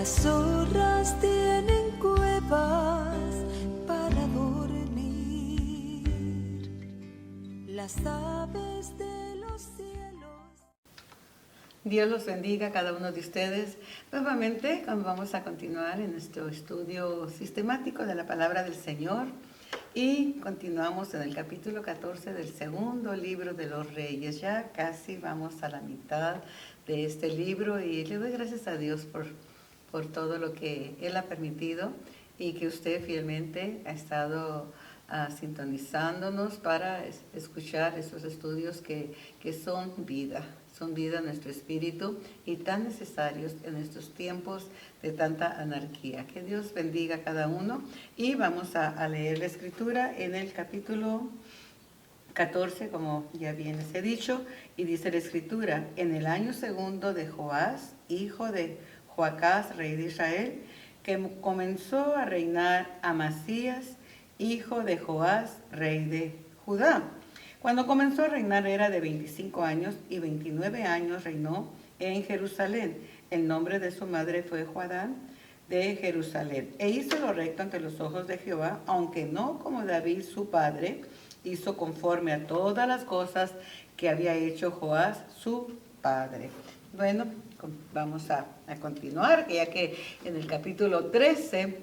Las zorras tienen cuevas para dormir, las aves de los cielos. Dios los bendiga a cada uno de ustedes. Nuevamente vamos a continuar en nuestro estudio sistemático de la palabra del Señor y continuamos en el capítulo 14 del segundo libro de los Reyes. Ya casi vamos a la mitad de este libro y le doy gracias a Dios por todo lo que Él ha permitido y que usted fielmente ha estado sintonizándonos para escuchar esos estudios que son vida en nuestro espíritu y tan necesarios en estos tiempos de tanta anarquía. Que Dios bendiga a cada uno y vamos a leer la escritura en el capítulo 14, como ya bien les he dicho, y dice la escritura: en el año segundo de Joás, hijo de Joacás, rey de Israel, que comenzó a reinar Amasías, hijo de Joás, rey de Judá. Cuando comenzó a reinar era de 25 años y 29 años reinó en Jerusalén. El nombre de su madre fue Joadán de Jerusalén. E hizo lo recto ante los ojos de Jehová, aunque no como David su padre, hizo conforme a todas las cosas que había hecho Joás su padre. Bueno, vamos a continuar, ya que en el capítulo 13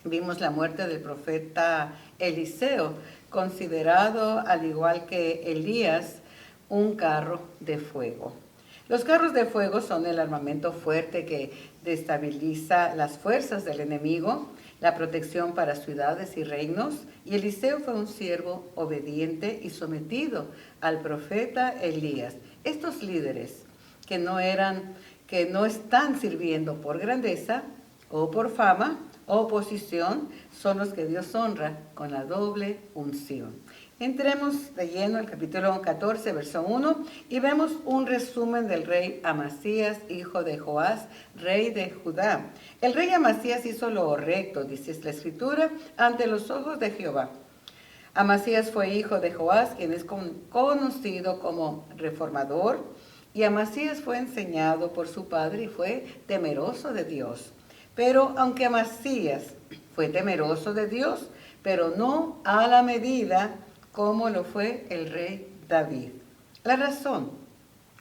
vimos la muerte del profeta Eliseo, considerado, al igual que Elías, un carro de fuego. Los carros de fuego son el armamento fuerte que destabiliza las fuerzas del enemigo, la protección para ciudades y reinos, y Eliseo fue un siervo obediente y sometido al profeta Elías. Estos líderes que no están sirviendo por grandeza o por fama o posición, son los que Dios honra con la doble unción. Entremos de lleno al capítulo 14, verso 1, y vemos un resumen del rey Amasías, hijo de Joás, rey de Judá. El rey Amasías hizo lo recto, dice la escritura, ante los ojos de Jehová. Amasías fue hijo de Joás, quien es conocido como reformador, y Amasías fue enseñado por su padre y fue temeroso de Dios. Pero aunque Amasías fue temeroso de Dios, pero no a la medida como lo fue el rey David. La razón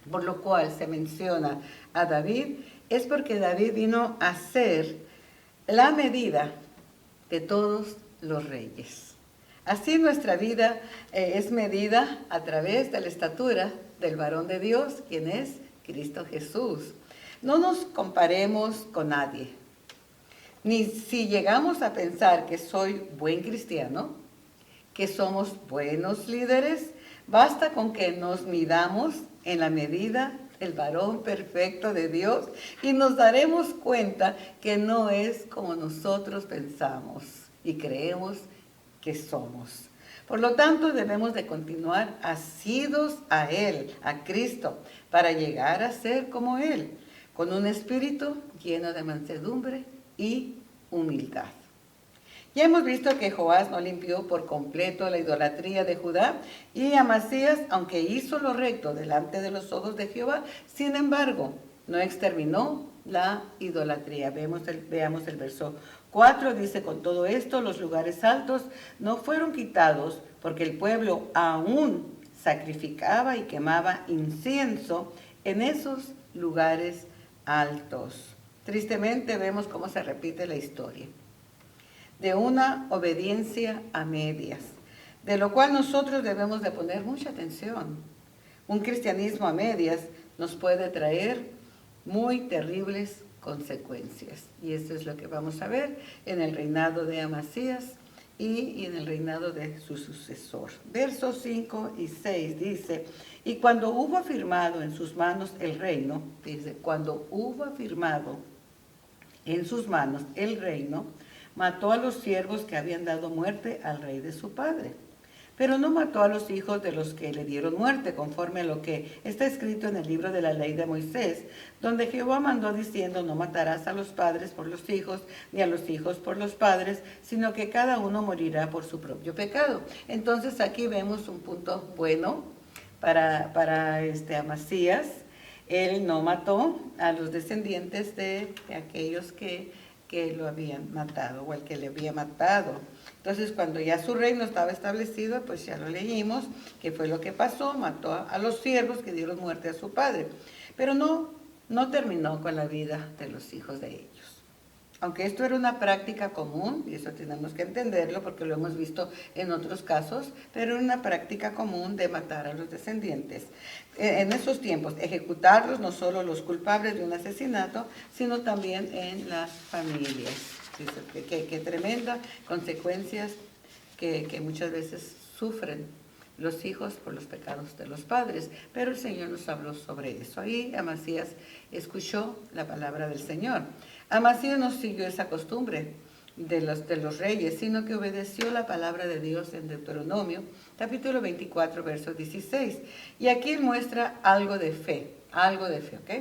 por la cual se menciona a David es porque David vino a ser la medida de todos los reyes. Así nuestra vida es medida a través de la estatura del varón de Dios, quien es Cristo Jesús. No nos comparemos con nadie. Ni si llegamos a pensar que soy buen cristiano, que somos buenos líderes, basta con que nos midamos en la medida del varón perfecto de Dios y nos daremos cuenta que no es como nosotros pensamos y creemos que somos. Por lo tanto, debemos de continuar asidos a Él, a Cristo, para llegar a ser como Él, con un espíritu lleno de mansedumbre y humildad. Ya hemos visto que Joás no limpió por completo la idolatría de Judá y Amasías, aunque hizo lo recto delante de los ojos de Jehová, sin embargo, no exterminó la idolatría. Veamos el verso 4, dice: con todo esto los lugares altos no fueron quitados, porque el pueblo aún sacrificaba y quemaba incienso en esos lugares altos. Tristemente vemos cómo se repite la historia de una obediencia a medias, de lo cual nosotros debemos de poner mucha atención. Un cristianismo a medias nos puede traer muy terribles consecuencias. Y esto es lo que vamos a ver en el reinado de Amasías y en el reinado de su sucesor. Versos 5 y 6 dice: y cuando hubo afirmado en sus manos el reino, dice, cuando hubo afirmado en sus manos el reino, mató a los siervos que habían dado muerte al rey de su padre. Pero no mató a los hijos de los que le dieron muerte, conforme a lo que está escrito en el libro de la ley de Moisés, donde Jehová mandó diciendo: no matarás a los padres por los hijos, ni a los hijos por los padres, sino que cada uno morirá por su propio pecado. Entonces aquí vemos un punto bueno para Amasías, Él no mató a los descendientes de aquellos que lo habían matado o el que le había matado. Entonces, cuando ya su reino estaba establecido, pues ya lo leímos, que fue lo que pasó, mató a los siervos que dieron muerte a su padre. Pero no terminó con la vida de los hijos de ellos. Aunque esto era una práctica común, y eso tenemos que entenderlo porque lo hemos visto en otros casos, pero era una práctica común de matar a los descendientes. En esos tiempos, ejecutarlos, no solo los culpables de un asesinato, sino también en las familias. Qué tremendas consecuencias que muchas veces sufren los hijos por los pecados de los padres. Pero el Señor nos habló sobre eso. Ahí Amasías escuchó la palabra del Señor. Amasías no siguió esa costumbre de los reyes, sino que obedeció la palabra de Dios en Deuteronomio, capítulo 24, verso 16. Y aquí muestra algo de fe, ¿ok?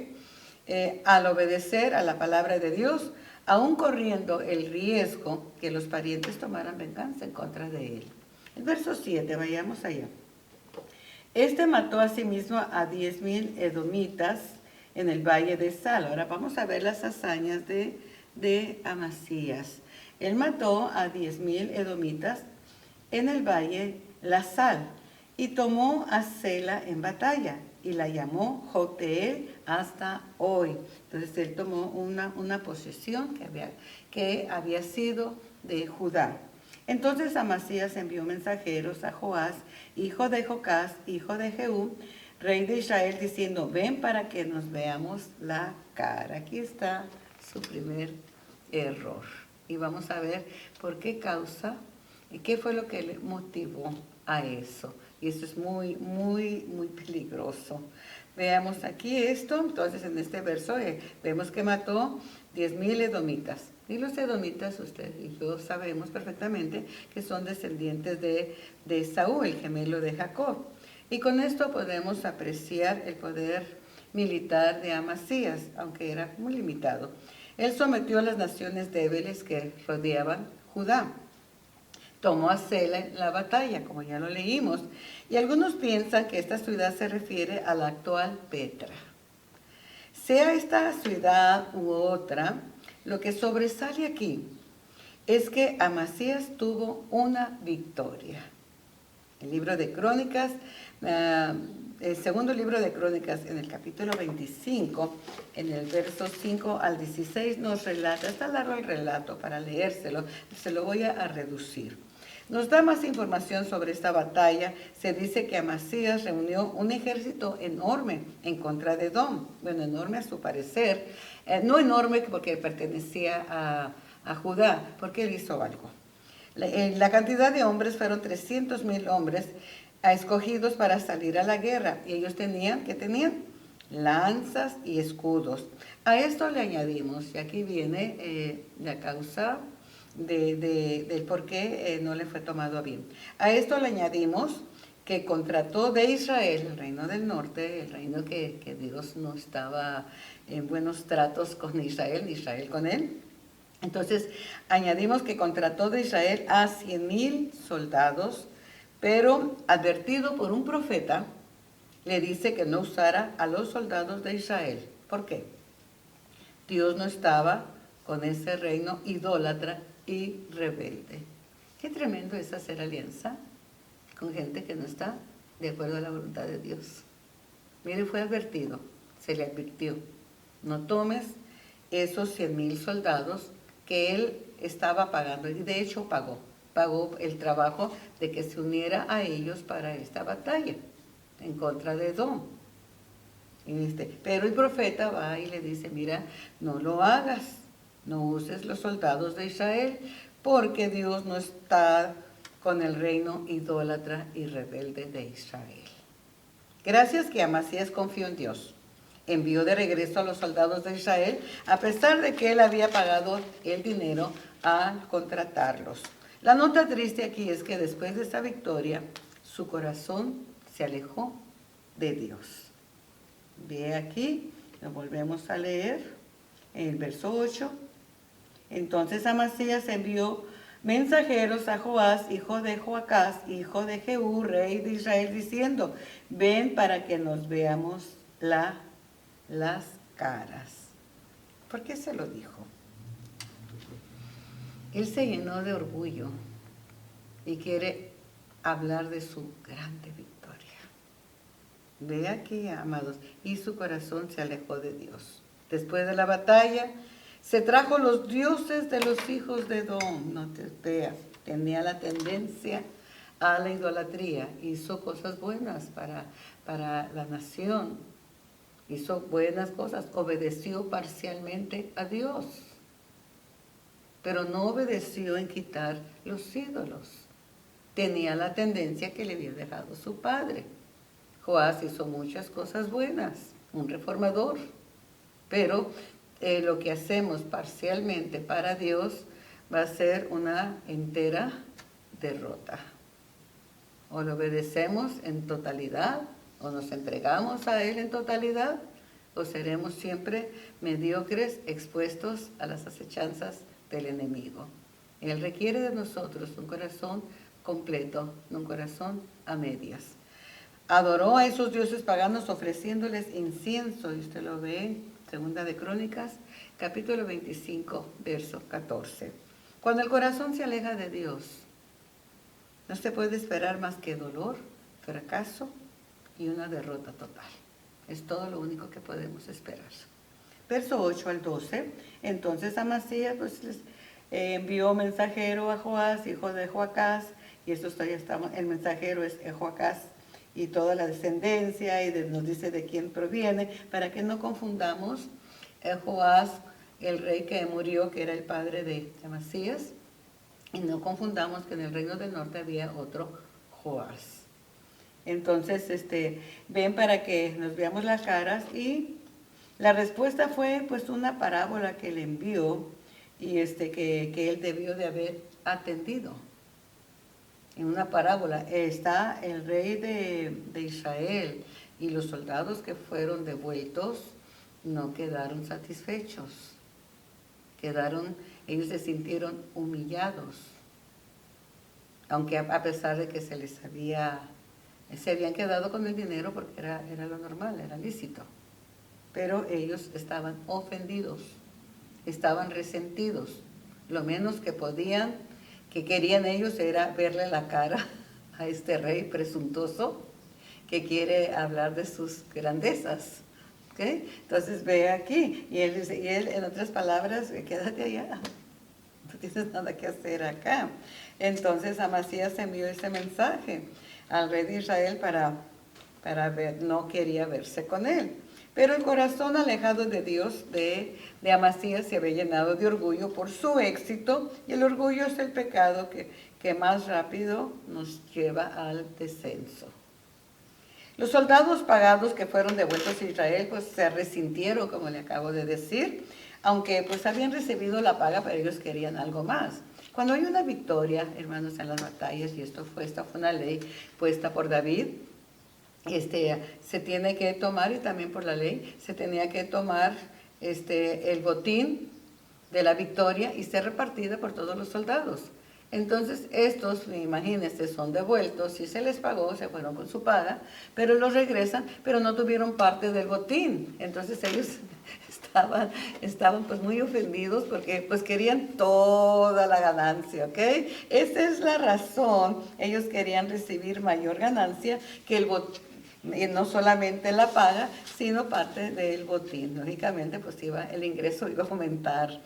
Al obedecer a la palabra de Dios, aún corriendo el riesgo que los parientes tomaran venganza en contra de él. El verso 7, vayamos allá. Este mató asimismo a 10,000 edomitas en el valle de Sal. Ahora vamos a ver las hazañas de Amasías. Él mató a 10,000 edomitas en el valle La Sal y tomó a Sela en batalla y la llamó Joteel hasta hoy. Entonces él tomó una posesión que había sido de Judá. Entonces Amasías envió mensajeros a Joás, hijo de Jocás, hijo de Jehú, rey de Israel, diciendo, ven para que nos veamos la cara. Aquí está su primer error. Y vamos a ver por qué causa y qué fue lo que le motivó a eso. Y eso es muy, muy, muy peligroso. Veamos aquí esto. Entonces en este verso vemos que mató 10,000 edomitas. Y los edomitas, usted y yo sabemos perfectamente que son descendientes de Esaú, el gemelo de Jacob. Y con esto podemos apreciar el poder militar de Amasías, aunque era muy limitado. Él sometió a las naciones débiles que rodeaban Judá. Tomó a Sela en la batalla, como ya lo leímos. Y algunos piensan que esta ciudad se refiere a la actual Petra. Sea esta ciudad u otra, lo que sobresale aquí es que Amasías tuvo una victoria. El libro de Crónicas, el segundo libro de Crónicas, en el capítulo 25, en el verso 5 al 16, nos relata, está largo el relato para leérselo, se lo voy a reducir. Nos da más información sobre esta batalla. Se dice que Amasías reunió un ejército enorme en contra de Edom. Bueno, enorme a su parecer. No enorme porque pertenecía a Judá, porque él hizo algo. La cantidad de hombres fueron 300,000 hombres escogidos para salir a la guerra. Y ellos tenían lanzas y escudos. A esto le añadimos, y aquí viene la causa del por qué no le fue tomado a bien. A esto le añadimos que contrató de Israel, el reino del norte, el reino que Dios no estaba en buenos tratos con Israel, ni Israel con él. Entonces, añadimos que contrató de Israel a 100,000 soldados, pero advertido por un profeta, le dice que no usara a los soldados de Israel. ¿Por qué? Dios no estaba con ese reino idólatra y rebelde. Qué tremendo es hacer alianza con gente que no está de acuerdo a la voluntad de Dios. Mire, fue advertido, se le advirtió, no tomes esos 100,000 soldados que él estaba pagando, y de hecho pagó el trabajo de que se uniera a ellos para esta batalla en contra de Edom. Pero el profeta va y le dice, mira, no lo hagas, no uses los soldados de Israel, porque Dios no está con el reino idólatra y rebelde de Israel. Gracias que Amasías confió en Dios. Envió de regreso a los soldados de Israel, a pesar de que él había pagado el dinero al contratarlos. La nota triste aquí es que después de esa victoria, su corazón se alejó de Dios. Ve aquí, lo volvemos a leer, en el verso 8. Entonces Amasías envió mensajeros a Joás, hijo de Joacás, hijo de Jehú, rey de Israel, diciendo, ven para que nos veamos la las caras. ¿Por qué se lo dijo? Él se llenó de orgullo y quiere hablar de su grande victoria. Ve aquí, amados, y su corazón se alejó de Dios. Después de la batalla, se trajo los dioses de los hijos de Edom. No te veas, tenía la tendencia a la idolatría. Hizo cosas buenas para la nación. Hizo buenas cosas, obedeció parcialmente a Dios, pero no obedeció en quitar los ídolos. Tenía la tendencia que le había dejado su padre. Joás hizo muchas cosas buenas, un reformador, pero lo que hacemos parcialmente para Dios va a ser una entera derrota. O lo obedecemos en totalidad, o nos entregamos a Él en totalidad, o seremos siempre mediocres, expuestos a las acechanzas del enemigo. Él requiere de nosotros un corazón completo, no un corazón a medias. Adoró a esos dioses paganos ofreciéndoles incienso, y usted lo ve en Segunda de Crónicas, capítulo 25, verso 14. Cuando el corazón se aleja de Dios, no se puede esperar más que dolor, fracaso y una derrota total. Es todo lo único que podemos esperar. Verso 8 al 12. Entonces Amasías les envió mensajero a Joás, hijo de Joacás, y esto todavía estamos, el mensajero es Joacás y toda la descendencia, y nos dice de quién proviene, para que no confundamos Joás, el rey que murió, que era el padre de Amasías, y no confundamos que en el reino del norte había otro Joás. Entonces, ven para que nos veamos las caras, y la respuesta fue pues una parábola que le envió, y que él debió de haber atendido. En una parábola está el rey de Israel, y los soldados que fueron devueltos no quedaron satisfechos. Ellos se sintieron humillados, aunque a pesar de que se habían quedado con el dinero porque era lo normal, era lícito. Pero ellos estaban ofendidos, estaban resentidos. Lo menos que querían ellos era verle la cara a este rey presuntuoso que quiere hablar de sus grandezas. ¿Okay? Entonces ve aquí, y él dice, en otras palabras, quédate allá, no tienes nada que hacer acá. Entonces Amasías envió ese mensaje al rey de Israel para ver, no quería verse con él. Pero el corazón alejado de Dios de Amasías se había llenado de orgullo por su éxito, y el orgullo es el pecado que más rápido nos lleva al descenso. Los soldados pagados que fueron devueltos a Israel pues se resintieron, como le acabo de decir, aunque pues habían recibido la paga, pero ellos querían algo más. Cuando hay una victoria, hermanos, en las batallas, y esta fue una ley puesta por David, se tiene que tomar, y también por la ley, se tenía que tomar el botín de la victoria y ser repartida por todos los soldados. Entonces estos, imagínense, son devueltos, si se les pagó, se fueron con su paga, pero los regresan, pero no tuvieron parte del botín. Entonces ellos estaban pues muy ofendidos porque pues querían toda la ganancia, ¿ok? Esa es la razón, ellos querían recibir mayor ganancia que el botín. Y no solamente la paga, sino parte del botín. Lógicamente, pues el ingreso iba a aumentar.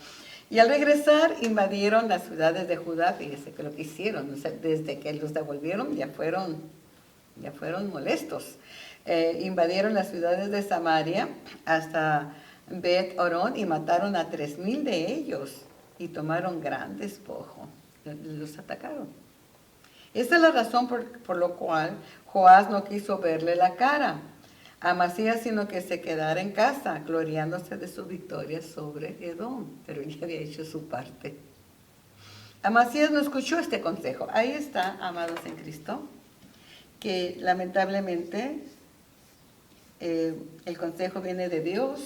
Y al regresar, invadieron las ciudades de Judá. Fíjese que lo que hicieron, o sea, desde que los devolvieron, ya fueron molestos. Invadieron las ciudades de Samaria hasta Bet Orón y mataron a 3,000 de ellos y tomaron gran despojo. Los atacaron. Esa es la razón por lo cual Joás no quiso verle la cara a Amasías, sino que se quedara en casa, gloriándose de su victoria sobre Edom, pero él ya había hecho su parte. Amasías no escuchó este consejo. Ahí está, amados en Cristo, que lamentablemente el consejo viene de Dios,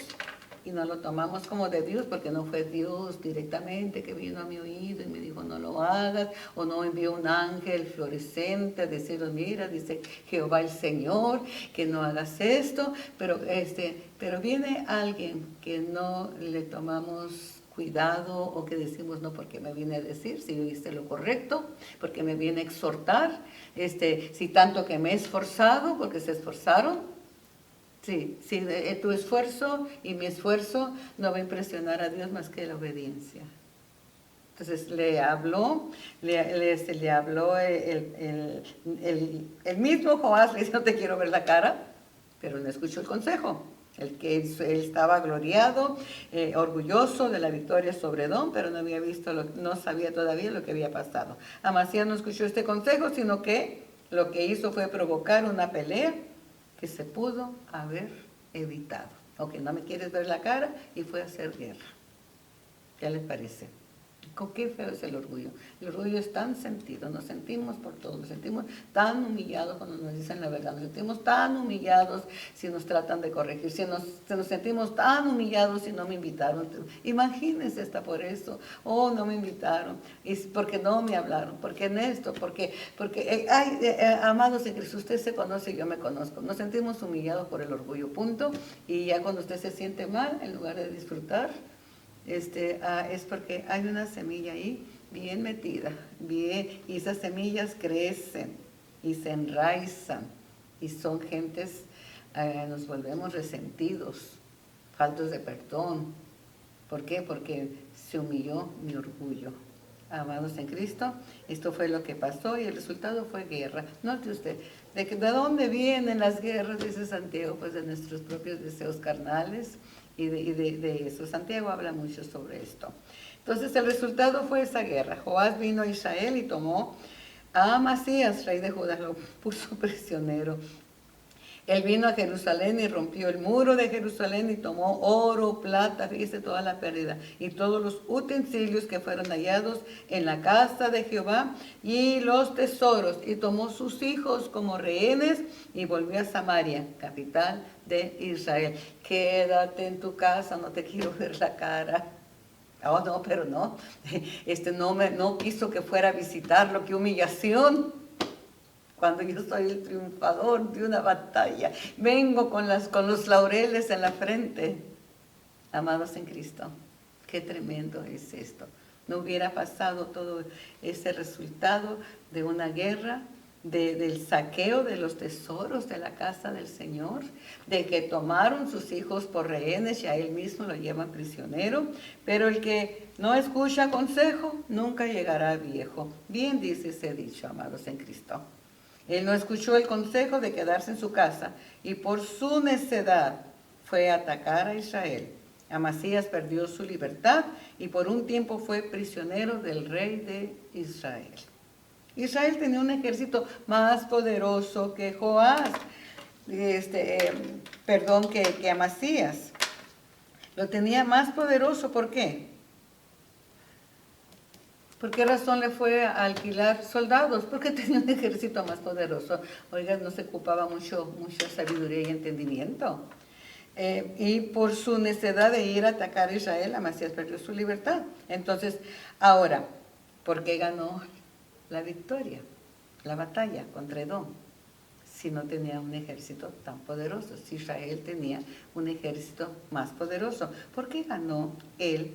y no lo tomamos como de Dios, porque no fue Dios directamente que vino a mi oído y me dijo no lo hagas, o no envió un ángel fluorescente a decirnos, mira, dice Jehová el Señor, que no hagas esto, pero viene alguien que no le tomamos cuidado o que decimos no porque me viene a decir si yo hice lo correcto, porque me viene a exhortar, si tanto que me he esforzado, porque se esforzaron. Sí, tu esfuerzo y mi esfuerzo no va a impresionar a Dios más que la obediencia. Entonces le habló el mismo Joás, le dice, no te quiero ver la cara, pero no escuchó el consejo. Él estaba gloriado, orgulloso de la victoria sobre Edom, pero no sabía todavía lo que había pasado. Amasías no escuchó este consejo, sino que lo que hizo fue provocar una pelea que se pudo haber evitado. Ok, no me quieres ver la cara, y fue a hacer guerra. ¿Qué les parece? Qué feo es el orgullo. El orgullo es tan sentido, nos sentimos por todo, nos sentimos tan humillados cuando nos dicen la verdad, nos sentimos tan humillados si nos tratan de corregir, nos sentimos tan humillados si no me invitaron. Imagínense, está por eso, no me invitaron, y porque no me hablaron, porque en esto, porque amados en Cristo, usted se conoce y yo me conozco. Nos sentimos humillados por el orgullo, punto, y ya cuando usted se siente mal, en lugar de disfrutar, es porque hay una semilla ahí bien metida, y esas semillas crecen y se enraizan y son gentes, nos volvemos resentidos, faltos de perdón. ¿Por qué? Porque se humilló mi orgullo. Amados en Cristo, esto fue lo que pasó y el resultado fue guerra. Note usted, ¿de dónde vienen las guerras? Dice Santiago, pues de nuestros propios deseos carnales. Y de eso, Santiago habla mucho sobre esto. Entonces el resultado fue esa guerra. Joás vino a Israel y tomó a Amasías, rey de Judá, lo puso prisionero. Él vino a Jerusalén y rompió el muro de Jerusalén y tomó oro, plata, fíjese toda la pérdida, y todos los utensilios que fueron hallados en la casa de Jehová y los tesoros, y tomó sus hijos como rehenes y volvió a Samaria, capital de Israel. Quédate en tu casa, no te quiero ver la cara. Oh, no, pero no, no quiso que fuera a visitarlo, qué humillación. Cuando yo soy el triunfador de una batalla, vengo con los laureles en la frente. Amados en Cristo, qué tremendo es esto. No hubiera pasado todo ese resultado de una guerra, del saqueo de los tesoros de la casa del Señor, de que tomaron sus hijos por rehenes y a él mismo lo llevan prisionero. Pero el que no escucha consejo nunca llegará viejo. Bien dice ese dicho, amados en Cristo. Él no escuchó el consejo de quedarse en su casa y por su necedad fue a atacar a Israel. Amasías perdió su libertad y por un tiempo fue prisionero del rey de Israel. Israel tenía un ejército más poderoso que Joás, que Amasías. Lo tenía más poderoso, ¿por qué? ¿Por qué razón le fue a alquilar soldados? Porque tenía un ejército más poderoso. Oiga, no se ocupaba mucha sabiduría y entendimiento. Y por su necedad de ir a atacar a Israel, Amasías perdió su libertad. Entonces, ahora, ¿por qué ganó la victoria, la batalla contra Edom? Si no tenía un ejército tan poderoso, si Israel tenía un ejército más poderoso. ¿Por qué ganó él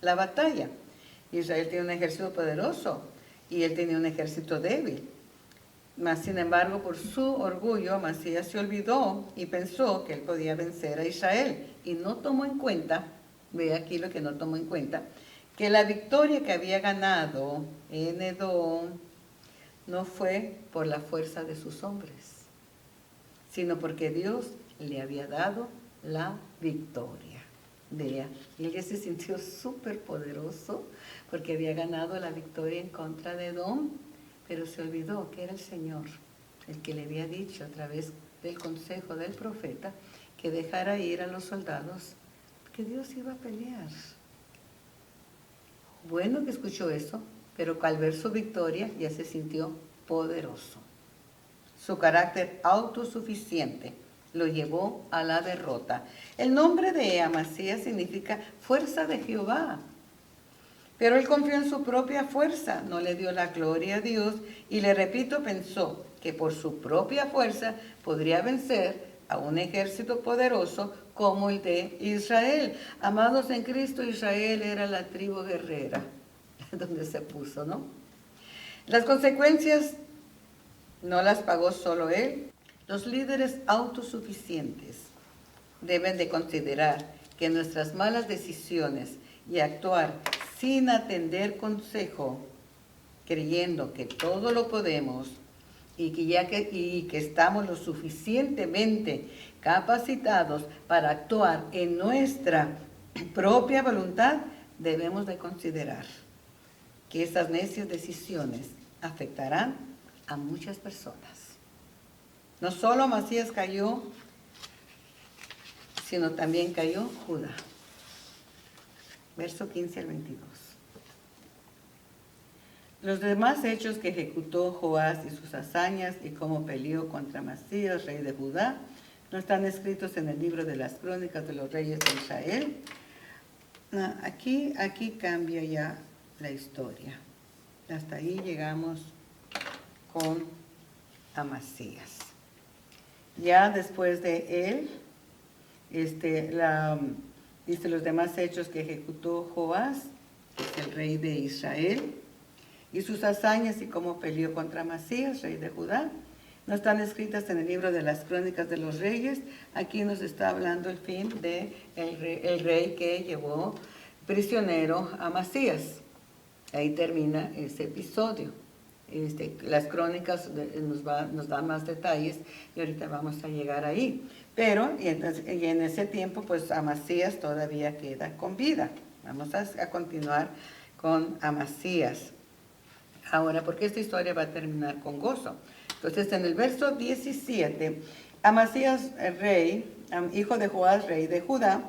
la batalla? Israel tiene un ejército poderoso y él tenía un ejército débil. Mas, sin embargo, por su orgullo, Amasías se olvidó y pensó que él podía vencer a Israel. Y no tomó en cuenta, ve aquí lo que no tomó en cuenta, que la victoria que había ganado en Edom no fue por la fuerza de sus hombres, sino porque Dios le había dado la victoria. Vea, y él ya se sintió súper poderoso porque había ganado la victoria en contra de Edom, pero se olvidó que era el Señor el que le había dicho a través del consejo del profeta que dejara ir a los soldados, que Dios iba a pelear. Bueno que escuchó eso, pero al ver su victoria ya se sintió poderoso. Su carácter autosuficiente lo llevó a la derrota. El nombre de Amasías significa fuerza de Jehová. Pero él confió en su propia fuerza, no le dio la gloria a Dios y, le repito, pensó que por su propia fuerza podría vencer a un ejército poderoso como el de Israel. Amados en Cristo, Israel era la tribu guerrera, donde se puso, ¿no? Las consecuencias no las pagó solo él. Los líderes autosuficientes deben de considerar que nuestras malas decisiones y actuar sin atender consejo, creyendo que todo lo podemos y que estamos lo suficientemente capacitados para actuar en nuestra propia voluntad, debemos de considerar que esas necias decisiones afectarán a muchas personas. No solo Amasías cayó, sino también cayó Judá. Verso 15 al 22. Los demás hechos que ejecutó Joás y sus hazañas y cómo peleó contra Amasías, rey de Judá, no están escritos en el libro de las crónicas de los reyes de Israel. Aquí cambia ya la historia. Hasta ahí llegamos con Amasías. Ya después de él, dice los demás hechos que ejecutó Joás, que es el rey de Israel, y sus hazañas y cómo peleó contra Amasías, rey de Judá, no están escritas en el libro de las crónicas de los reyes. Aquí nos está hablando el fin de el rey que llevó prisionero a Amasías. Ahí termina ese episodio. Las crónicas nos dan más detalles y ahorita vamos a llegar ahí. Pero, y en ese tiempo, pues Amasías todavía queda con vida. Vamos a continuar con Amasías. Ahora, porque esta historia va a terminar con gozo. Entonces, en el verso 17, Amasías, rey, hijo de Joás, rey de Judá,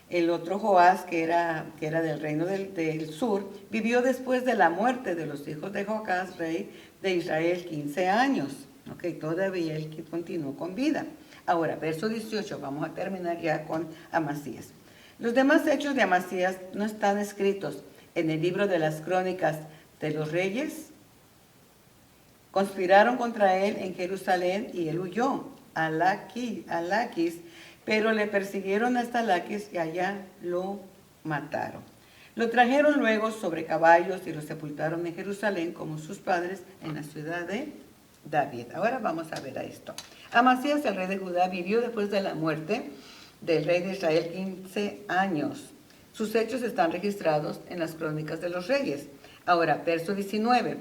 el otro Joás, que era del reino del sur, vivió después de la muerte de los hijos de Joacás, rey de Israel, 15 años. Todavía él continuó con vida. Ahora, verso 18, vamos a terminar ya con Amasías. Los demás hechos de Amasías no están escritos en el libro de las crónicas de los reyes. Conspiraron contra él en Jerusalén y él huyó a Laquis, pero le persiguieron hasta Laquis y allá lo mataron. Lo trajeron luego sobre caballos y lo sepultaron en Jerusalén como sus padres en la ciudad de David. Ahora vamos a ver a esto. Amasías, el rey de Judá, vivió después de la muerte del rey de Israel 15 años. Sus hechos están registrados en las crónicas de los reyes. Ahora, verso 19.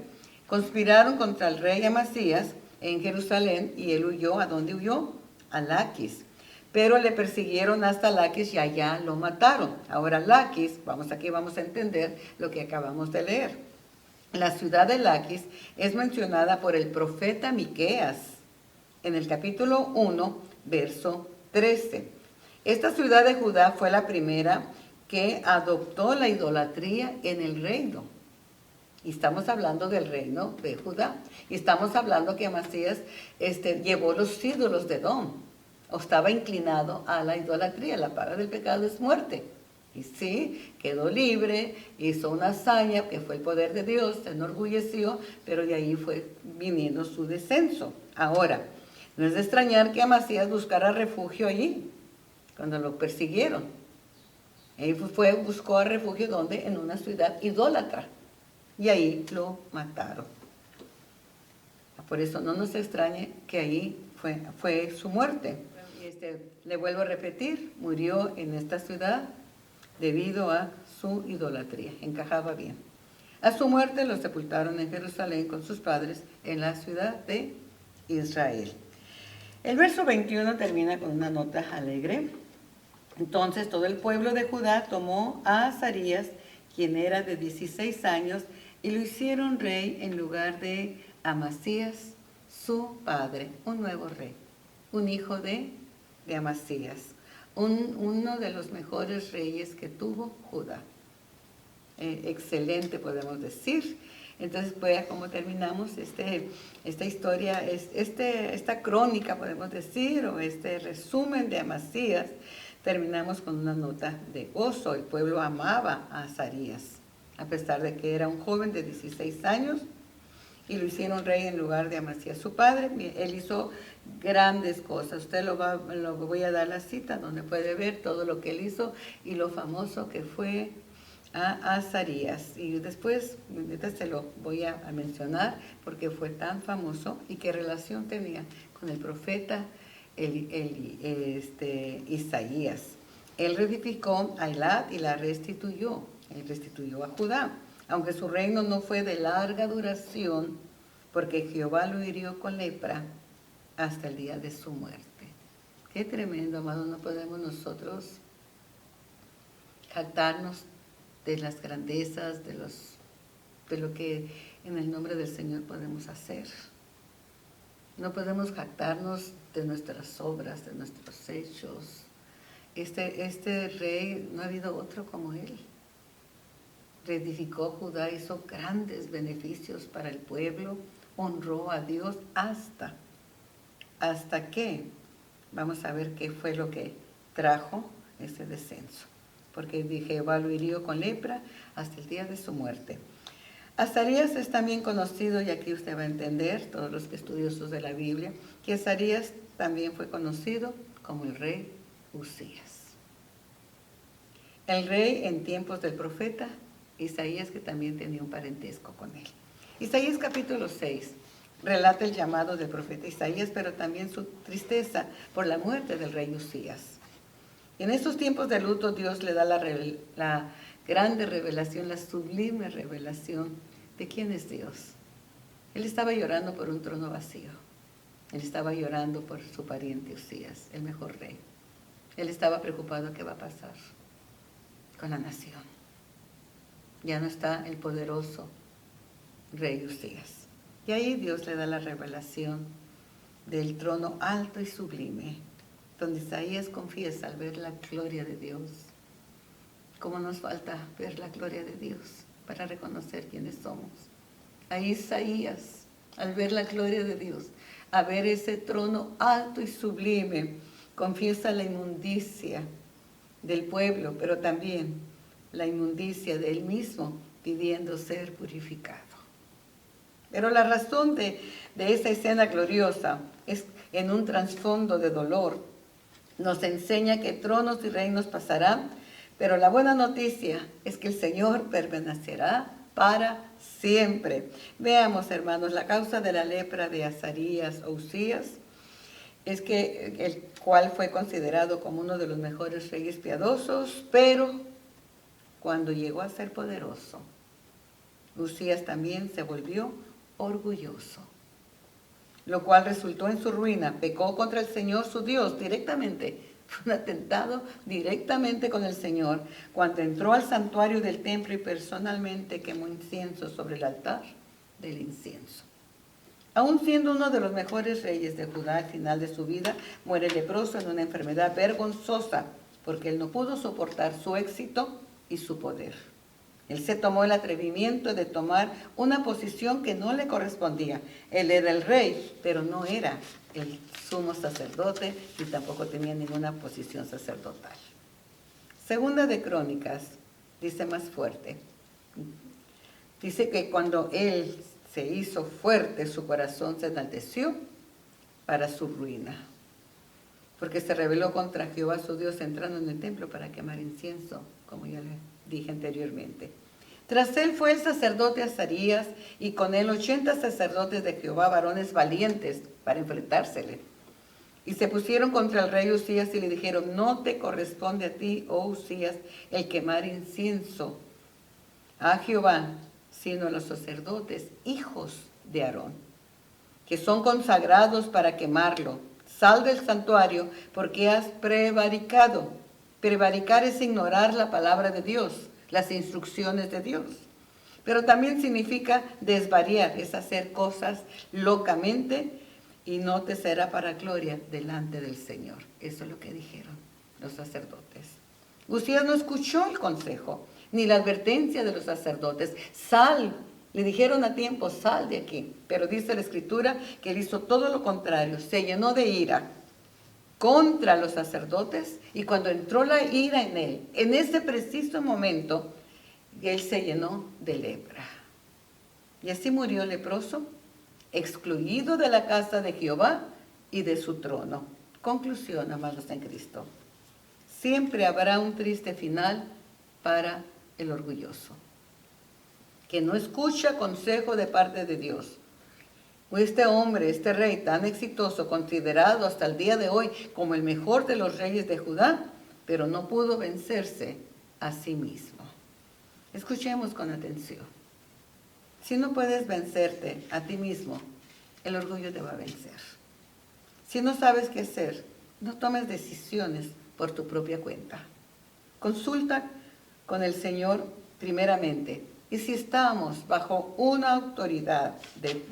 Conspiraron contra el rey Amasías en Jerusalén y él huyó. ¿A dónde huyó? A Laquis. Pero le persiguieron hasta Laquis y allá lo mataron. Ahora Laquis, aquí vamos a entender lo que acabamos de leer. La ciudad de Laquis es mencionada por el profeta Miqueas en el capítulo 1, verso 13. Esta ciudad de Judá fue la primera que adoptó la idolatría en el reino. Y estamos hablando del reino de Judá. Y estamos hablando que Amasías llevó los ídolos de Edom. O estaba inclinado a la idolatría. La paga del pecado es muerte. Y sí, quedó libre, hizo una hazaña que fue el poder de Dios, se enorgulleció, pero de ahí fue viniendo su descenso. Ahora, no es de extrañar que Amasías buscara refugio allí, cuando lo persiguieron. Él buscó refugio ¿dónde? En una ciudad idólatra. Y ahí lo mataron. Por eso no nos extrañe que ahí fue su muerte. Le vuelvo a repetir, murió en esta ciudad debido a su idolatría. Encajaba bien. A su muerte lo sepultaron en Jerusalén con sus padres en la ciudad de Israel. El verso 21 termina con una nota alegre. Entonces todo el pueblo de Judá tomó a Azarías, quien era de 16 años, y lo hicieron rey en lugar de Amasías, su padre, un nuevo rey, un hijo de Amasías, uno de los mejores reyes que tuvo Judá. Excelente, podemos decir. Entonces, vea cómo terminamos esta historia, esta crónica, podemos decir, o este resumen de Amasías. Terminamos con una nota de gozo. El pueblo amaba a Azarías, a pesar de que era un joven de 16 años, y lo hicieron rey en lugar de Amasías, su padre. Él hizo grandes cosas. Usted lo voy a dar la cita, donde puede ver todo lo que él hizo y lo famoso que fue a Azarías. Y después, ahorita se lo voy a mencionar, porque fue tan famoso y qué relación tenía con el profeta Isaías. Él reedificó a Eilat y la restituyó. Él restituyó a Judá, aunque su reino no fue de larga duración, porque Jehová lo hirió con lepra hasta el día de su muerte. Qué tremendo, amado. No podemos nosotros jactarnos de las grandezas, de lo que en el nombre del Señor podemos hacer. No podemos jactarnos de nuestras obras, de nuestros hechos. Este rey, no ha habido otro como él. Reedificó Judá, hizo grandes beneficios para el pueblo, honró a Dios hasta que, vamos a ver qué fue lo que trajo ese descenso. Porque Jehová lo hirió con lepra hasta el día de su muerte. Azarías es también conocido, y aquí usted va a entender, todos los estudiosos de la Biblia, que Azarías también fue conocido como el rey Usías. El rey en tiempos del profeta Isaías, que también tenía un parentesco con él. Isaías capítulo 6 relata el llamado del profeta Isaías, pero también su tristeza por la muerte del rey Usías. En estos tiempos de luto, Dios le da la grande revelación, la sublime revelación de quién es Dios. Él estaba llorando por un trono vacío. Él estaba llorando por su pariente Usías, el mejor rey. Él estaba preocupado qué va a pasar con la nación. Ya no está el poderoso rey Usías. Y ahí Dios le da la revelación del trono alto y sublime, donde Isaías confiesa al ver la gloria de Dios. ¿Cómo nos falta ver la gloria de Dios para reconocer quiénes somos? Ahí Isaías, al ver la gloria de Dios, a ver ese trono alto y sublime, confiesa la inmundicia del pueblo, pero también la inmundicia de él mismo, pidiendo ser purificado. Pero la razón de esa escena gloriosa es en un trasfondo de dolor. Nos enseña que tronos y reinos pasarán, pero la buena noticia es que el Señor permanecerá para siempre. Veamos, hermanos, la causa de la lepra de Azarías o Usías es que el cual fue considerado como uno de los mejores reyes piadosos, pero cuando llegó a ser poderoso, Usías también se volvió orgulloso, lo cual resultó en su ruina. Pecó contra el Señor su Dios directamente. Fue un atentado directamente con el Señor cuando entró al santuario del templo y personalmente quemó incienso sobre el altar del incienso. Aún siendo uno de los mejores reyes de Judá, al final de su vida muere leproso en una enfermedad vergonzosa, porque él no pudo soportar su éxito y su poder. Él se tomó el atrevimiento de tomar una posición que no le correspondía. Él era el rey, pero no era el sumo sacerdote y tampoco tenía ninguna posición sacerdotal. Segunda de Crónicas dice más fuerte. Dice que cuando él se hizo fuerte, su corazón se enalteció para su ruina, porque se rebeló contra Jehová su Dios entrando en el templo para quemar incienso, como ya le dije anteriormente. Tras él fue el sacerdote Azarías, y con él 80 sacerdotes de Jehová, varones valientes, para enfrentársele. Y se pusieron contra el rey Usías y le dijeron: no te corresponde a ti, oh Usías, el quemar incienso a Jehová, sino a los sacerdotes, hijos de Aarón, que son consagrados para quemarlo. Sal del santuario, porque has prevaricado. Prevaricar es ignorar la palabra de Dios, las instrucciones de Dios. Pero también significa desvariar, es hacer cosas locamente y no te será para gloria delante del Señor. Eso es lo que dijeron los sacerdotes. Usías no escuchó el consejo ni la advertencia de los sacerdotes. Sal Le dijeron a tiempo, sal de aquí. Pero dice la Escritura que él hizo todo lo contrario. Se llenó de ira contra los sacerdotes, y cuando entró la ira en él, en ese preciso momento, él se llenó de lepra. Y así murió leproso, excluido de la casa de Jehová y de su trono. Conclusión, amados en Cristo. Siempre habrá un triste final para el orgulloso, que no escucha consejo de parte de Dios. Este hombre, este rey tan exitoso, considerado hasta el día de hoy como el mejor de los reyes de Judá, pero no pudo vencerse a sí mismo. Escuchemos con atención. Si no puedes vencerte a ti mismo, el orgullo te va a vencer. Si no sabes qué hacer, no tomes decisiones por tu propia cuenta. Consulta con el Señor primeramente. Y si estamos bajo una autoridad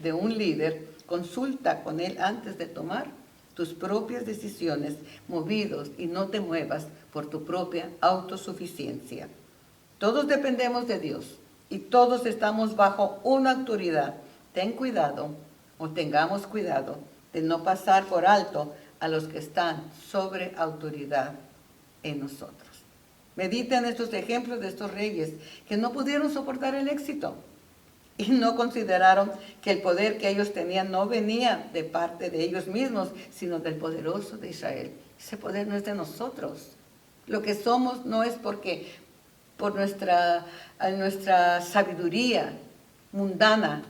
de un líder, consulta con él antes de tomar tus propias decisiones, movidos, y no te muevas por tu propia autosuficiencia. Todos dependemos de Dios y todos estamos bajo una autoridad. Ten cuidado, o tengamos cuidado, de no pasar por alto a los que están sobre autoridad en nosotros. Medita en estos ejemplos de estos reyes que no pudieron soportar el éxito y no consideraron que el poder que ellos tenían no venía de parte de ellos mismos, sino del poderoso de Israel. Ese poder no es de nosotros. Lo que somos no es porque por nuestra sabiduría mundana.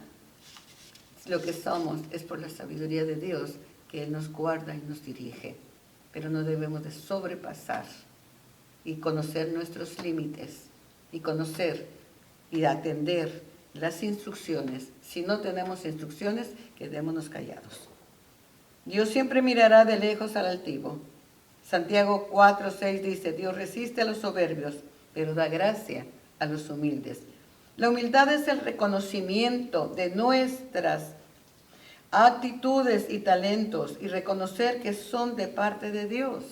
Lo que somos es por la sabiduría de Dios, que Él nos guarda y nos dirige. Pero no debemos de sobrepasar y conocer nuestros límites, y conocer y atender las instrucciones. Si no tenemos instrucciones, quedémonos callados. Dios siempre mirará de lejos al altivo. Santiago 4:6 dice, Dios resiste a los soberbios, pero da gracia a los humildes. La humildad es el reconocimiento de nuestras actitudes y talentos y reconocer que son de parte de Dios.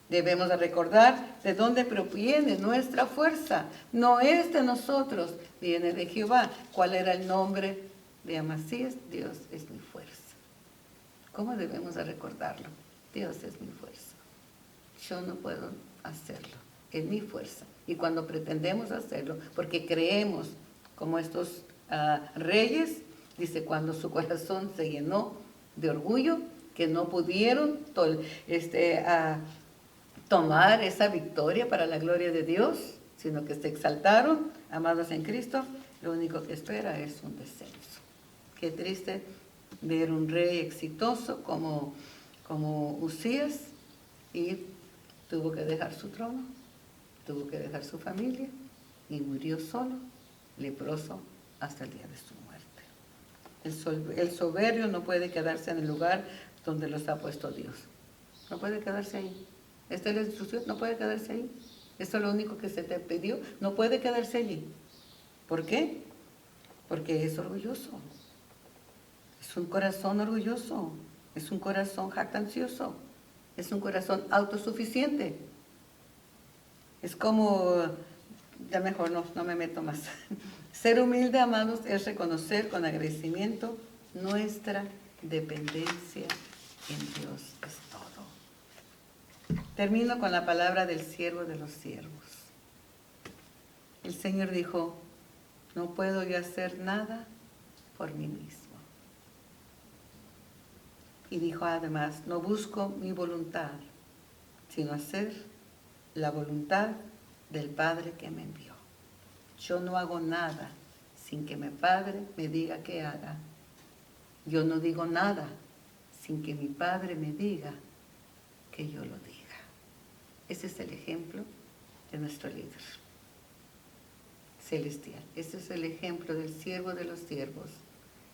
Debemos de recordar de dónde proviene nuestra fuerza. No es de nosotros, viene de Jehová. ¿Cuál era el nombre de Amasías? Dios es mi fuerza. ¿Cómo debemos de recordarlo? Dios es mi fuerza. Yo no puedo hacerlo, es mi fuerza. Y cuando pretendemos hacerlo, porque creemos como estos reyes, dice, cuando su corazón se llenó de orgullo, que no pudieron tomar esa victoria para la gloria de Dios, sino que se exaltaron, amados en Cristo, lo único que espera es un descenso. Qué triste ver un rey exitoso como Usías, y tuvo que dejar su trono, tuvo que dejar su familia, y murió solo, leproso, hasta el día de su muerte. El soberbio no puede quedarse en el lugar donde los ha puesto Dios. No puede quedarse ahí. Esta es la instrucción, no puede quedarse ahí. Esto es lo único que se te pidió, no puede quedarse allí. ¿Por qué? Porque es orgulloso. Es un corazón orgulloso, es un corazón jactancioso, es un corazón autosuficiente. Es como, ya mejor no me meto más. Ser humilde, amados, es reconocer con agradecimiento nuestra dependencia en Dios. Es todo. Termino con la palabra del siervo de los siervos. El Señor dijo, no puedo yo hacer nada por mí mismo. Y dijo además, no busco mi voluntad, sino hacer la voluntad del Padre que me envió. Yo no hago nada sin que mi Padre me diga qué haga. Yo no digo nada sin que mi Padre me diga que yo lo diga. Ese es el ejemplo de nuestro líder celestial. Ese es el ejemplo del siervo de los siervos.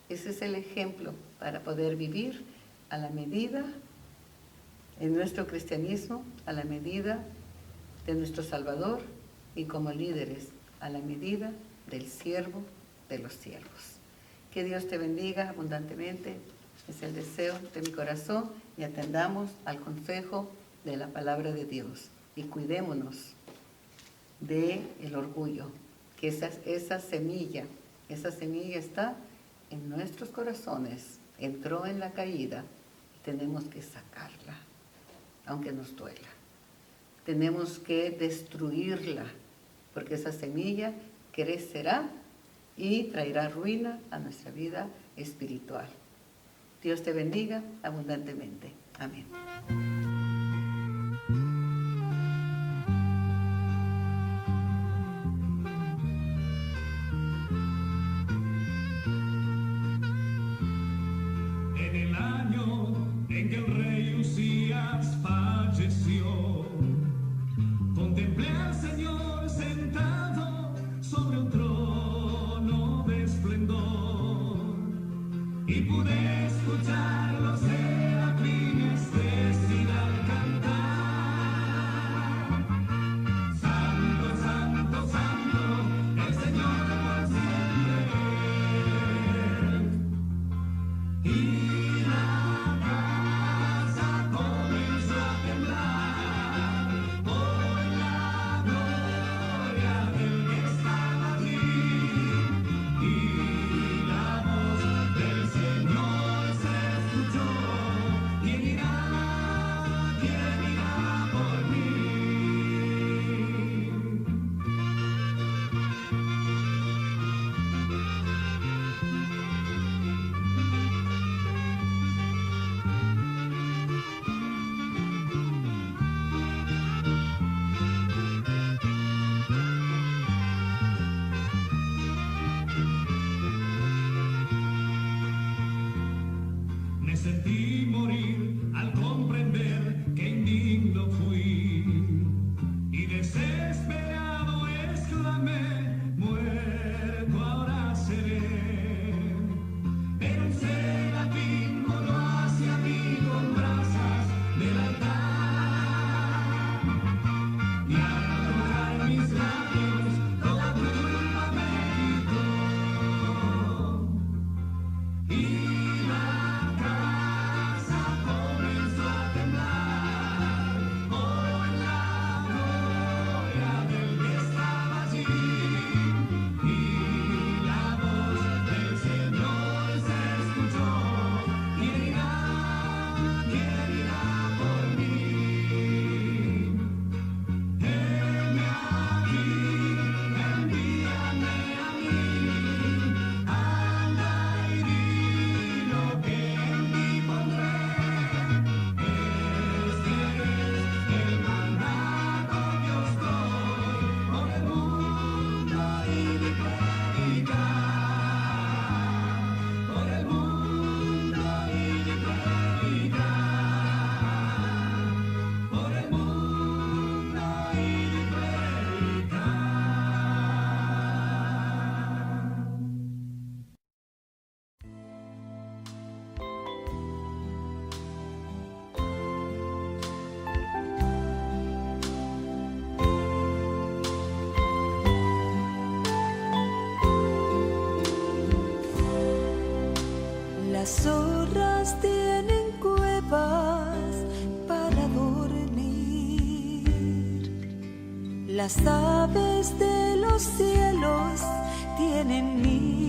Ese es el ejemplo para poder vivir a la medida en nuestro cristianismo, a la medida de nuestro Salvador, y como líderes a la medida del siervo de los siervos. Que Dios te bendiga abundantemente, es el deseo de mi corazón, y atendamos al consejo de la palabra de Dios y cuidémonos del orgullo, que esa semilla Esa semilla está en nuestros corazones, entró en la caída y tenemos que sacarla, aunque nos duela. Tenemos que destruirla, porque esa semilla crecerá y traerá ruina a nuestra vida espiritual. Dios te bendiga abundantemente. Amén. En el año en que el rey Usías falleció, contemplé al Señor sentado sobre un trono de esplendor y pude escuchar los serafines decir al cantar: Santo, Santo, Santo, el Señor por siempre. Y la casa comenzó a temblar por la gloria del que estaba allí, y la voz del Señor se escuchó: ¿Quién irá por mí? Me sentí morir al comprender que indigno fui, y desesperado exclamé: muerto ahora seré. Pero un serafín voló hacia mí con brasas del altar, y al tocar mis labios toda culpa me quitó. Y la casa comenzó a temblar por la gloria del que estaba allí, y la voz del Señor se escuchó: ¿Quién irá por mí? Heme aquí, envíame a mí. Anda y di lo que en ti pondré. Este es el mandato que os doy por el mundo y de predicar. Por el mundo y de predicar. Por el mundo y de predicar. Las zorras tienen cuevas para dormir. Las aves de los cielos tienen nidos